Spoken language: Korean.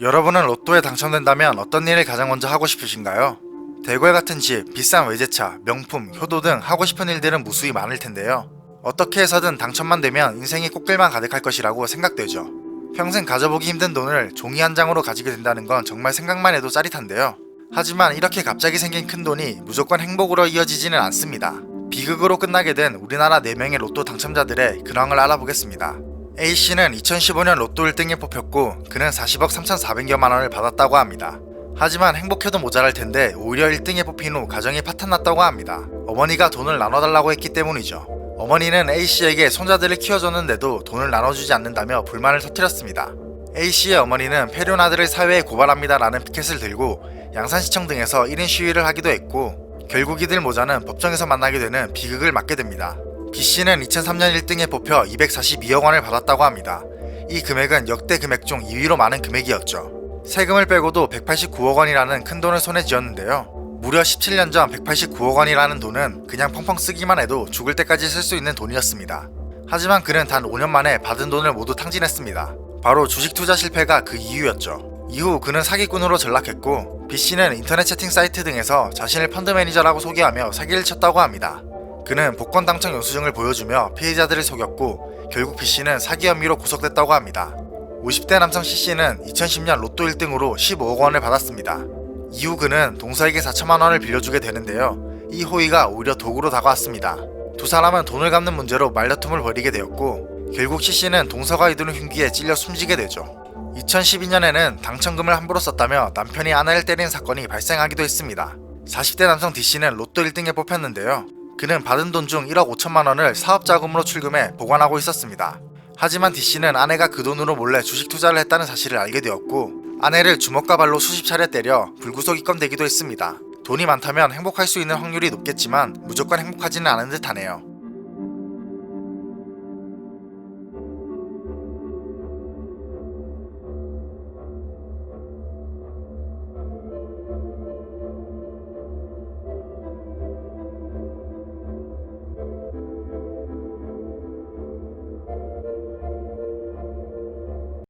여러분은 로또에 당첨된다면 어떤 일을 가장 먼저 하고 싶으신가요? 대궐 같은 집, 비싼 외제차, 명품, 효도 등 하고 싶은 일들은 무수히 많을 텐데요. 어떻게 해서든 당첨만 되면 인생이 꽃길만 가득할 것이라고 생각되죠. 평생 가져보기 힘든 돈을 종이 한 장으로 가지게 된다는 건 정말 생각만 해도 짜릿한데요. 하지만 이렇게 갑자기 생긴 큰 돈이 무조건 행복으로 이어지지는 않습니다. 비극으로 끝나게 된 우리나라 4명의 로또 당첨자들의 근황을 알아보겠습니다. A씨는 2015년 로또 1등에 뽑혔고 그는 40억 3,400여만 원을 받았다고 합니다. 하지만 행복해도 모자랄 텐데 오히려 1등에 뽑힌 후 가정이 파탄났다고 합니다. 어머니가 돈을 나눠달라고 했기 때문이죠. 어머니는 A씨에게 손자들을 키워줬는데도 돈을 나눠주지 않는다며 불만을 터뜨렸습니다. A씨의 어머니는 폐륜아들을 사회에 고발합니다 라는 피켓을 들고 양산시청 등에서 1인 시위를 하기도 했고 결국 이들 모자는 법정에서 만나게 되는 비극을 맞게 됩니다. B씨는 2003년 1등에 뽑혀 242억 원을 받았다고 합니다. 이 금액은 역대 금액 중 2위로 많은 금액이었죠. 세금을 빼고도 189억 원이라는 큰 돈을 손에 쥐었는데요. 무려 17년 전 189억 원이라는 돈은 그냥 펑펑 쓰기만 해도 죽을 때까지 쓸 수 있는 돈이었습니다. 하지만 그는 단 5년 만에 받은 돈을 모두 탕진했습니다. 바로 주식 투자 실패가 그 이유였죠. 이후 그는 사기꾼으로 전락했고 B씨는 인터넷 채팅 사이트 등에서 자신을 펀드 매니저라고 소개하며 사기를 쳤다고 합니다. 그는 복권 당첨 영수증을 보여주며 피해자들을 속였고 결국 B씨는 사기 혐의로 구속됐다고 합니다. 50대 남성 C씨는 2010년 로또 1등으로 15억 원을 받았습니다. 이후 그는 동서에게 4천만 원을 빌려주게 되는데요. 이 호의가 오히려 도구로 다가왔습니다. 두 사람은 돈을 갚는 문제로 말다툼을 벌이게 되었고 결국 C씨는 동서가 이두는 흉기에 찔려 숨지게 되죠. 2012년에는 당첨금을 함부로 썼다며 남편이 아내를 때린 사건이 발생하기도 했습니다. 40대 남성 D씨는 로또 1등에 뽑혔는데요. 그는 받은 돈 중 1억 5천만 원을 사업자금으로 출금해 보관하고 있었습니다. 하지만 D씨는 아내가 그 돈으로 몰래 주식 투자를 했다는 사실을 알게 되었고 아내를 주먹과 발로 수십 차례 때려 불구속 입건되기도 했습니다. 돈이 많다면 행복할 수 있는 확률이 높겠지만 무조건 행복하지는 않은 듯하네요.